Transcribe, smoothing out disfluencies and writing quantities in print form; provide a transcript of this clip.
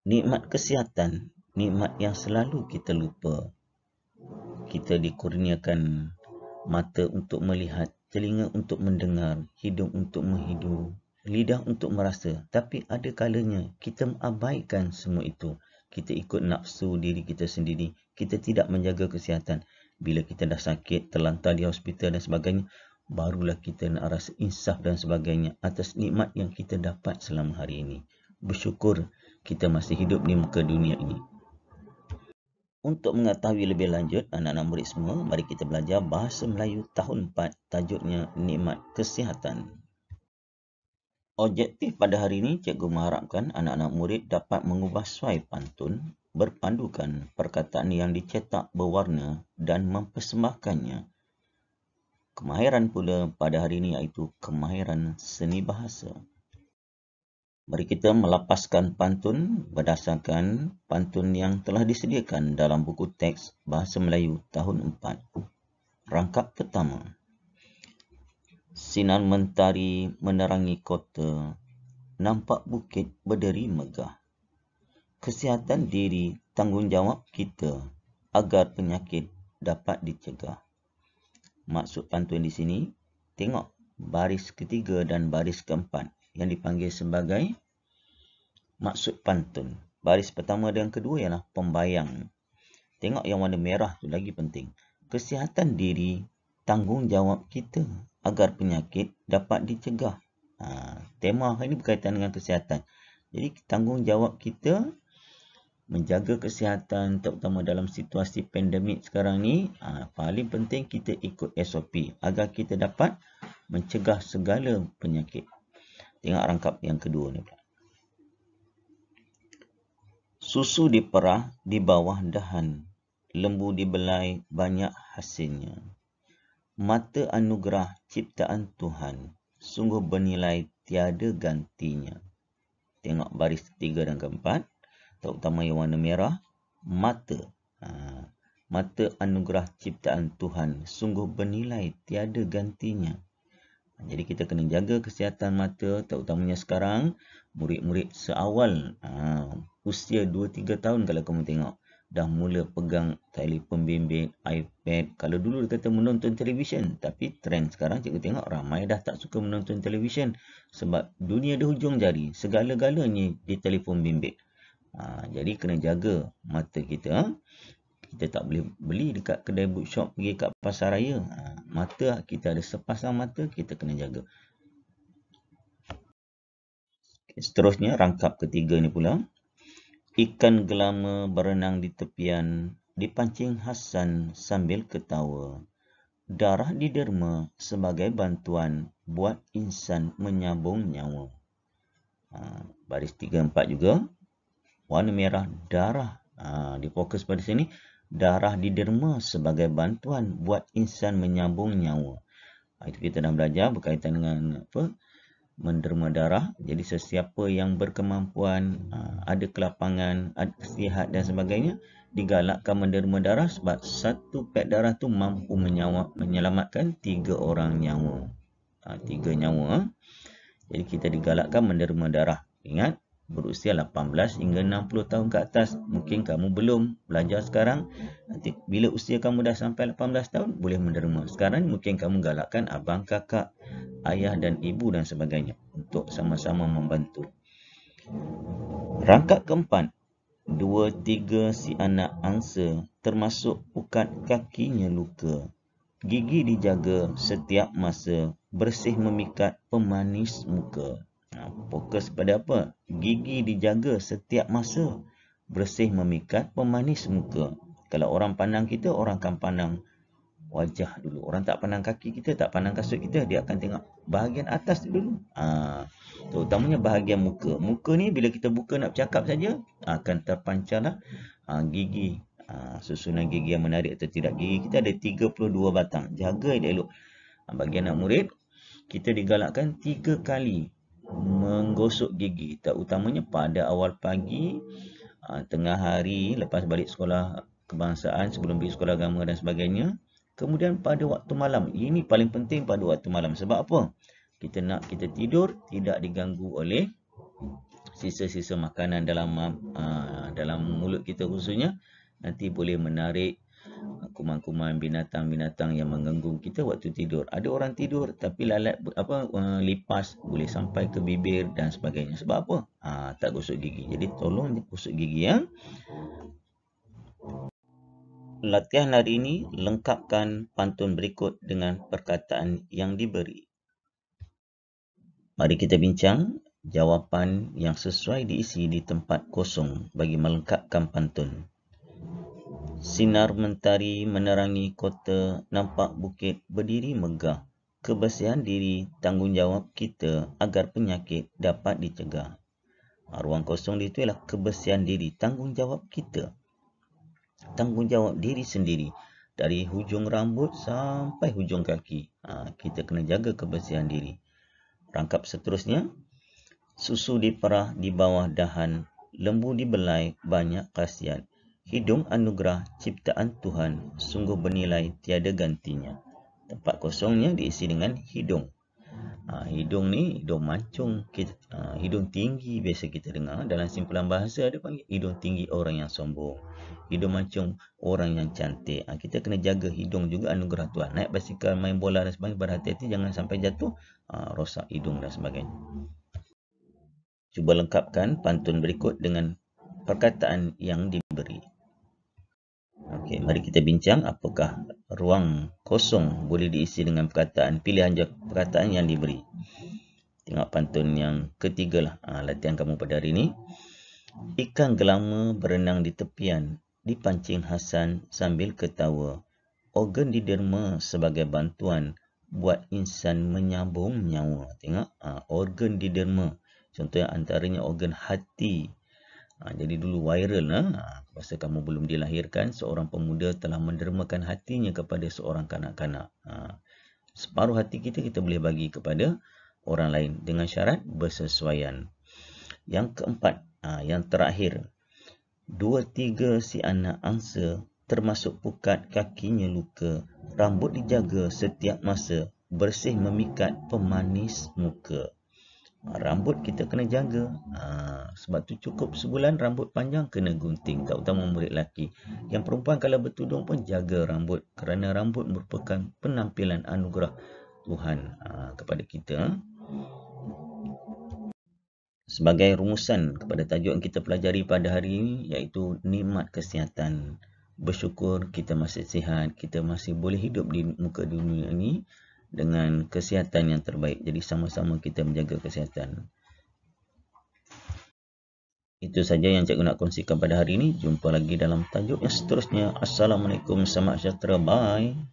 Nikmat kesihatan, nikmat yang selalu kita lupa. Kita dikurniakan mata untuk melihat, telinga untuk mendengar, hidung untuk menghidu, lidah untuk merasa. Tapi ada kalanya kita mengabaikan semua itu. Kita ikut nafsu diri kita sendiri. Kita tidak menjaga kesihatan. Bila kita dah sakit, terlantar di hospital dan sebagainya, barulah kita nak rasa insaf dan sebagainya atas nikmat yang kita dapat selama hari ini. Bersyukur kita masih hidup di muka dunia ini. Untuk mengetahui lebih lanjut, anak-anak murid semua, mari kita belajar Bahasa Melayu tahun 4, tajuknya Nikmat Kesihatan. Objektif pada hari ini, cikgu mengharapkan anak-anak murid dapat mengubah suai pantun, berpandukan perkataan yang dicetak berwarna dan mempersembahkannya. Kemahiran pula pada hari ini iaitu kemahiran seni bahasa. Mari kita melapaskan pantun berdasarkan pantun yang telah disediakan dalam buku teks Bahasa Melayu tahun 4. Rangkap pertama. Sinar mentari menerangi kota, nampak bukit berderi megah. Kesihatan diri tanggungjawab kita agar penyakit dapat dicegah. Maksud pantun di sini, tengok baris ketiga dan baris keempat yang dipanggil sebagai maksud pantun. Baris pertama dan kedua ialah pembayang. Tengok yang warna merah tu lagi penting. Kesihatan diri, tanggungjawab kita agar penyakit dapat dicegah. Tema ini berkaitan dengan kesihatan. Jadi tanggungjawab kita menjaga kesihatan, terutama dalam situasi pandemik sekarang ni, paling penting kita ikut SOP agar kita dapat mencegah segala penyakit. Tengok rangkap yang kedua ni pula. Susu diperah di bawah dahan, lembu dibelai banyak hasilnya. Mata anugerah ciptaan Tuhan, sungguh bernilai tiada gantinya. Tengok baris ketiga dan keempat, terutama yang warna merah, mata. Mata anugerah ciptaan Tuhan, sungguh bernilai tiada gantinya. Jadi kita kena jaga kesihatan mata, terutamanya sekarang, murid-murid seawal usia 2-3 tahun kalau kamu tengok, dah mula pegang telefon bimbit, iPad. Kalau dulu dia kata menonton televisyen, tapi trend sekarang cikgu tengok ramai dah tak suka menonton televisyen. Sebab dunia di hujung jari, segala-galanya di telefon bimbit. Jadi kena jaga mata kita. Kita tak boleh beli dekat kedai bookshop, pergi kat pasar raya. Mata kita ada sepasang mata, kita kena jaga. Seterusnya, rangkap ketiga ni pula. Ikan gelama berenang di tepian, dipancing Hasan sambil ketawa. Darah diderma sebagai bantuan buat insan menyambung nyawa. Baris 3-4 juga. Warna merah, darah. Difokus pada sini. Darah diderma sebagai bantuan buat insan menyambung nyawa. Itu kita dah belajar berkaitan dengan apa? Menderma darah. Jadi sesiapa yang berkemampuan, ada kelapangan, ada sihat dan sebagainya, digalakkan menderma darah sebab satu pet darah tu mampu menyelamatkan 3 orang nyawa. 3 nyawa. Jadi kita digalakkan menderma darah. Ingat, berusia 18 hingga 60 tahun ke atas. Mungkin kamu belum belajar sekarang. Nanti bila usia kamu dah sampai 18 tahun, boleh menderma. Sekarang mungkin kamu galakkan abang, kakak, ayah dan ibu dan sebagainya untuk sama-sama membantu. Rangkap keempat. 2-3 si anak angsa, termasuk ukat kakinya luka. Gigi dijaga setiap masa, bersih memikat pemanis muka. Fokus pada apa? Gigi dijaga setiap masa, bersih memikat pemanis muka. Kalau orang pandang kita, orang akan pandang wajah dulu. Orang tak pandang kaki kita, tak pandang kasut kita, dia akan tengok bahagian atas dulu. Terutamanya bahagian muka. Muka ni bila kita buka nak bercakap saja, akan terpancarlah gigi. Susunan gigi yang menarik atau tidak. Gigi kita ada 32 batang. Jaga elok. Bagi anak murid, kita digalakkan 3 kali menggosok gigi, terutamanya pada awal pagi, tengah hari lepas balik sekolah kebangsaan, sebelum pergi sekolah agama dan sebagainya. Kemudian pada waktu malam, ini paling penting pada waktu malam. Sebab apa? Kita nak kita tidur tidak diganggu oleh sisa-sisa makanan dalam mulut kita khususnya, nanti boleh menarik kuman-kuman binatang-binatang yang mengganggu kita waktu tidur. Ada orang tidur tapi lalat lipas boleh sampai ke bibir dan sebagainya. Sebab apa? Tak gosok gigi. Jadi tolong gosok gigi ya. Latihan hari ini lengkapkan pantun berikut dengan perkataan yang diberi. Mari kita bincang jawapan yang sesuai diisi di tempat kosong bagi melengkapkan pantun. Sinar mentari menerangi kota, nampak bukit berdiri megah. Kebersihan diri tanggungjawab kita agar penyakit dapat dicegah. Ruang kosong itu ialah kebersihan diri, tanggungjawab kita. Tanggungjawab diri sendiri. Dari hujung rambut sampai hujung kaki. Kita kena jaga kebersihan diri. Rangkap seterusnya. Susu diperah di bawah dahan, lembu dibelai, banyak khasiat. Hidung anugerah ciptaan Tuhan, sungguh bernilai tiada gantinya. Tempat kosongnya diisi dengan hidung. Hidung ni hidung mancung, hidung tinggi biasa kita dengar. Dalam simpulan bahasa ada panggil hidung tinggi orang yang sombong. Hidung mancung orang yang cantik. Kita kena jaga hidung juga anugerah Tuhan. Naik basikal, main bola dan sebagainya, berhati-hati jangan sampai jatuh, rosak hidung dan sebagainya. Cuba lengkapkan pantun berikut dengan perkataan yang diberi. Okey, mari kita bincang apakah ruang kosong boleh diisi dengan perkataan, pilihan perkataan yang diberi. Tengok pantun yang ketiga lah, latihan kamu pada hari ini. Ikan gelama berenang di tepian, dipancing Hasan sambil ketawa. Organ diderma sebagai bantuan, buat insan menyambung nyawa. Tengok, organ diderma. Contohnya antaranya organ hati. Jadi dulu viral masa kamu belum dilahirkan, seorang pemuda telah mendermakan hatinya kepada seorang kanak-kanak. Separuh hati kita boleh bagi kepada orang lain dengan syarat bersesuaian. Yang keempat, yang terakhir. 2-3 si anak angsa, termasuk pukat kakinya luka. Rambut dijaga setiap masa, bersih memikat pemanis muka. Rambut kita kena jaga. Sebab tu cukup sebulan rambut panjang kena gunting, terutama murid lelaki. Yang perempuan kalau bertudung pun jaga rambut, kerana rambut merupakan penampilan anugerah Tuhan kepada kita. Sebagai rumusan kepada tajuk yang kita pelajari pada hari ini, iaitu nikmat kesihatan. Bersyukur kita masih sihat, kita masih boleh hidup di muka dunia ini dengan kesihatan yang terbaik. Jadi sama-sama kita menjaga kesihatan. Itu saja yang cikgu nak kongsikan pada hari ini. Jumpa lagi dalam tajuk yang seterusnya. Assalamualaikum, selamat sejahtera. Bye.